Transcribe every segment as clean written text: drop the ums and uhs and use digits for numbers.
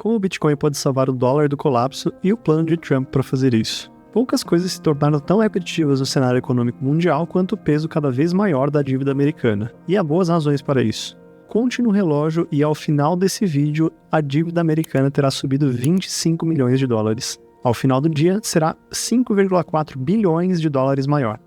como o Bitcoin pode salvar o dólar do colapso e o plano de Trump para fazer isso. Poucas coisas se tornaram tão repetitivas no cenário econômico mundial quanto o peso cada vez maior da dívida americana, e há boas razões para isso. Conte no relógio e ao final desse vídeo, a dívida americana terá subido 25 milhões de dólares. Ao final do dia, será 5,4 bilhões de dólares maior.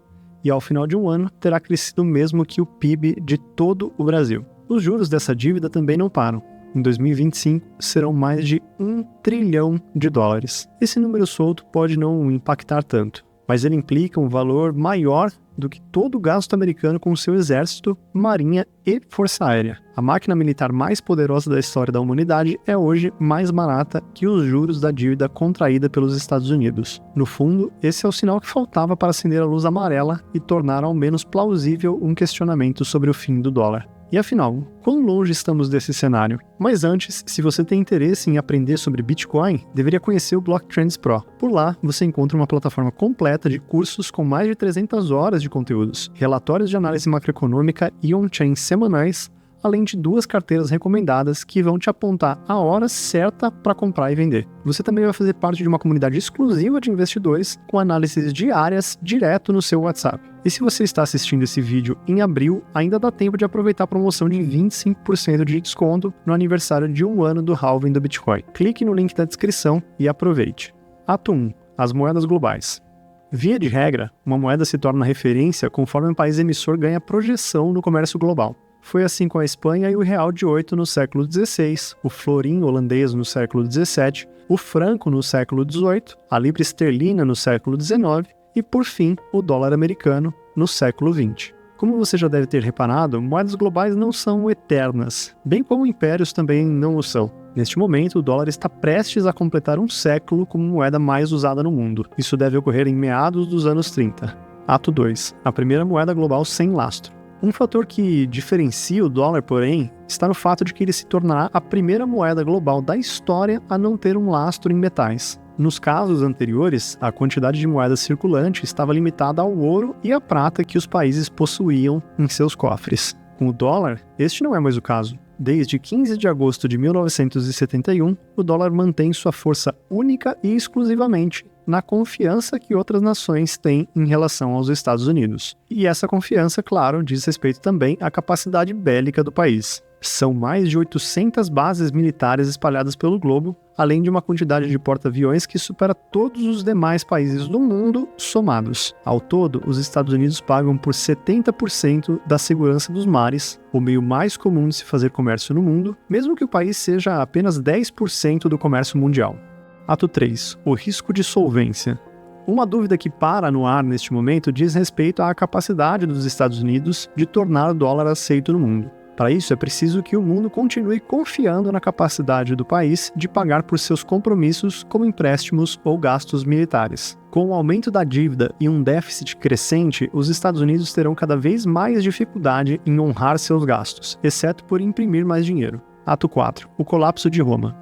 E ao final de um ano, terá crescido mesmo que o PIB de todo o Brasil. Os juros dessa dívida também não param. Em 2025, serão mais de 1 trilhão de dólares. Esse número solto pode não impactar tanto, mas ele implica um valor maior do que todo o gasto americano com seu exército, marinha e força aérea. A máquina militar mais poderosa da história da humanidade é hoje mais barata que os juros da dívida contraída pelos Estados Unidos. No fundo, esse é o sinal que faltava para acender a luz amarela e tornar ao menos plausível um questionamento sobre o fim do dólar. E afinal, quão longe estamos desse cenário? Mas antes, se você tem interesse em aprender sobre Bitcoin, deveria conhecer o Blocktrends Pro. Por lá, você encontra uma plataforma completa de cursos com mais de 300 horas de conteúdos, relatórios de análise macroeconômica e on-chain semanais, além de 2 carteiras recomendadas que vão te apontar a hora certa para comprar e vender. Você também vai fazer parte de uma comunidade exclusiva de investidores com análises diárias direto no seu WhatsApp. E se você está assistindo esse vídeo em abril, ainda dá tempo de aproveitar a promoção de 25% de desconto no aniversário de 1 ano do halving do Bitcoin. Clique no link da descrição e aproveite. Ato 1. As moedas globais. Via de regra, uma moeda se torna referência conforme o país emissor ganha projeção no comércio global. Foi assim com a Espanha e o real de 8 no século XVI, o florim holandês no século XVII, o franco no século XVIII, a libra esterlina no século XIX e, por fim, o dólar americano no século XX. Como você já deve ter reparado, moedas globais não são eternas, bem como impérios também não o são. Neste momento, o dólar está prestes a completar um século como moeda mais usada no mundo. Isso deve ocorrer em meados dos anos 30. Ato 2. A primeira moeda global sem lastro. Um fator que diferencia o dólar, porém, está no fato de que ele se tornará a primeira moeda global da história a não ter um lastro em metais. Nos casos anteriores, a quantidade de moeda circulante estava limitada ao ouro e à prata que os países possuíam em seus cofres. Com o dólar, este não é mais o caso. Desde 15 de agosto de 1971, o dólar mantém sua força única e exclusivamente na confiança que outras nações têm em relação aos Estados Unidos. E essa confiança, claro, diz respeito também à capacidade bélica do país. São mais de 800 bases militares espalhadas pelo globo, além de uma quantidade de porta-aviões que supera todos os demais países do mundo somados. Ao todo, os Estados Unidos pagam por 70% da segurança dos mares, o meio mais comum de se fazer comércio no mundo, mesmo que o país seja apenas 10% do comércio mundial. Ato 3. O risco de solvência. Uma dúvida que para no ar neste momento diz respeito à capacidade dos Estados Unidos de tornar o dólar aceito no mundo. Para isso, é preciso que o mundo continue confiando na capacidade do país de pagar por seus compromissos como empréstimos ou gastos militares. Com o aumento da dívida e um déficit crescente, os Estados Unidos terão cada vez mais dificuldade em honrar seus gastos, exceto por imprimir mais dinheiro. Ato 4. O colapso de Roma.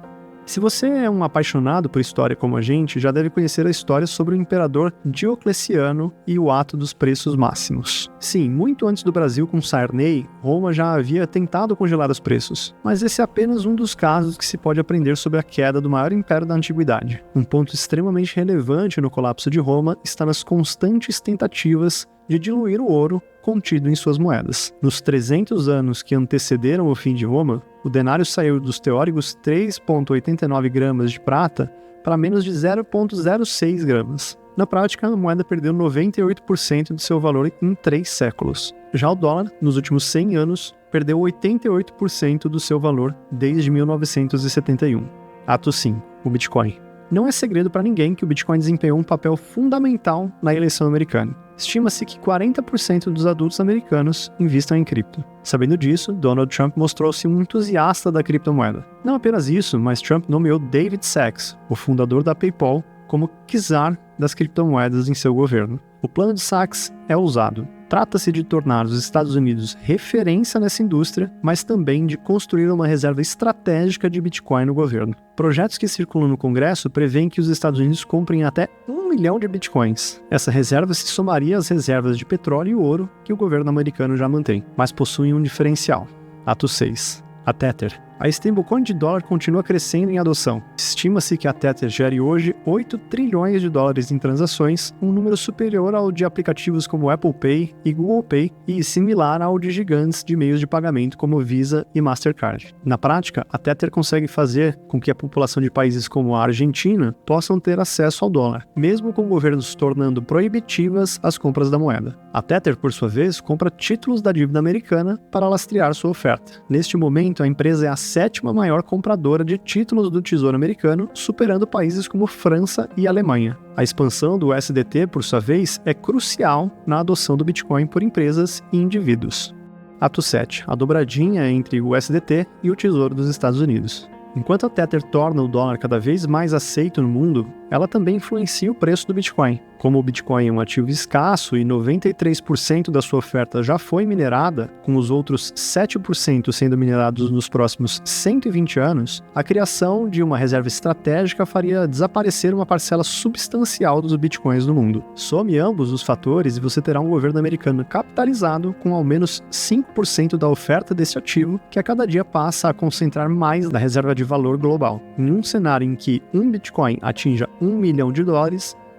Se você é um apaixonado por história como a gente, já deve conhecer a história sobre o imperador Diocleciano e o ato dos preços máximos. Sim, muito antes do Brasil com Sarney, Roma já havia tentado congelar os preços. Mas esse é apenas um dos casos que se pode aprender sobre a queda do maior império da antiguidade. Um ponto extremamente relevante no colapso de Roma está nas constantes tentativas de diluir o ouro contido em suas moedas. Nos 300 anos que antecederam o fim de Roma, o denário saiu dos teóricos 3,89 gramas de prata para menos de 0,06 gramas. Na prática, a moeda perdeu 98% de seu valor em 3 séculos. Já o dólar, nos últimos 100 anos, perdeu 88% do seu valor desde 1971. Ato 5. O Bitcoin. Não é segredo para ninguém que o Bitcoin desempenhou um papel fundamental na eleição americana. Estima-se que 40% dos adultos americanos investam em cripto. Sabendo disso, Donald Trump mostrou-se um entusiasta da criptomoeda. Não apenas isso, mas Trump nomeou David Sacks, o fundador da PayPal, como czar das criptomoedas em seu governo. O plano de Sacks é ousado. Trata-se de tornar os Estados Unidos referência nessa indústria, mas também de construir uma reserva estratégica de Bitcoin no governo. Projetos que circulam no Congresso prevêem que os Estados Unidos comprem até 1 milhão de Bitcoins. Essa reserva se somaria às reservas de petróleo e ouro que o governo americano já mantém, mas possuem um diferencial. Ato 6. A Tether. A stablecoin de dólar continua crescendo em adoção. Estima-se que a Tether gere hoje 8 trilhões de dólares em transações, um número superior ao de aplicativos como Apple Pay e Google Pay e similar ao de gigantes de meios de pagamento como Visa e Mastercard. Na prática, a Tether consegue fazer com que a população de países como a Argentina possam ter acesso ao dólar, mesmo com governos tornando proibitivas as compras da moeda. A Tether, por sua vez, compra títulos da dívida americana para lastrear sua oferta. Neste momento, a empresa é a 7ª maior compradora de títulos do Tesouro Americano, superando países como França e Alemanha. A expansão do USDT, por sua vez, é crucial na adoção do Bitcoin por empresas e indivíduos. Ato 7. A dobradinha entre o USDT e o Tesouro dos Estados Unidos. Enquanto a Tether torna o dólar cada vez mais aceito no mundo, ela também influencia o preço do Bitcoin. Como o Bitcoin é um ativo escasso e 93% da sua oferta já foi minerada, com os outros 7% sendo minerados nos próximos 120 anos, a criação de uma reserva estratégica faria desaparecer uma parcela substancial dos Bitcoins no mundo. Some ambos os fatores e você terá um governo americano capitalizado com ao menos 5% da oferta desse ativo, que a cada dia passa a concentrar mais da reserva de valor global. Em um cenário em que um Bitcoin atinja $1 milhão,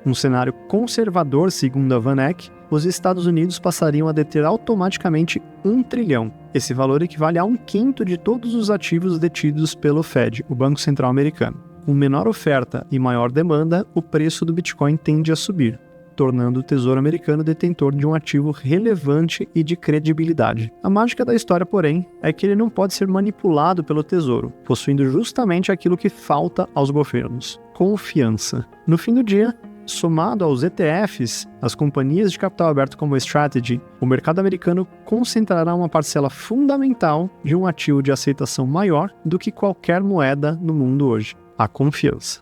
um cenário conservador segundo a VanEck, os Estados Unidos passariam a deter automaticamente 1 trilhão. Esse valor equivale a 1/5 de todos os ativos detidos pelo Fed, o Banco Central Americano. Com menor oferta e maior demanda, o preço do Bitcoin tende a subir, tornando o Tesouro Americano detentor de um ativo relevante e de credibilidade. A mágica da história, porém, é que ele não pode ser manipulado pelo Tesouro, possuindo justamente aquilo que falta aos governos: confiança. No fim do dia, somado aos ETFs, as companhias de capital aberto como a Strategy, o mercado americano concentrará uma parcela fundamental de um ativo de aceitação maior do que qualquer moeda no mundo hoje: a confiança.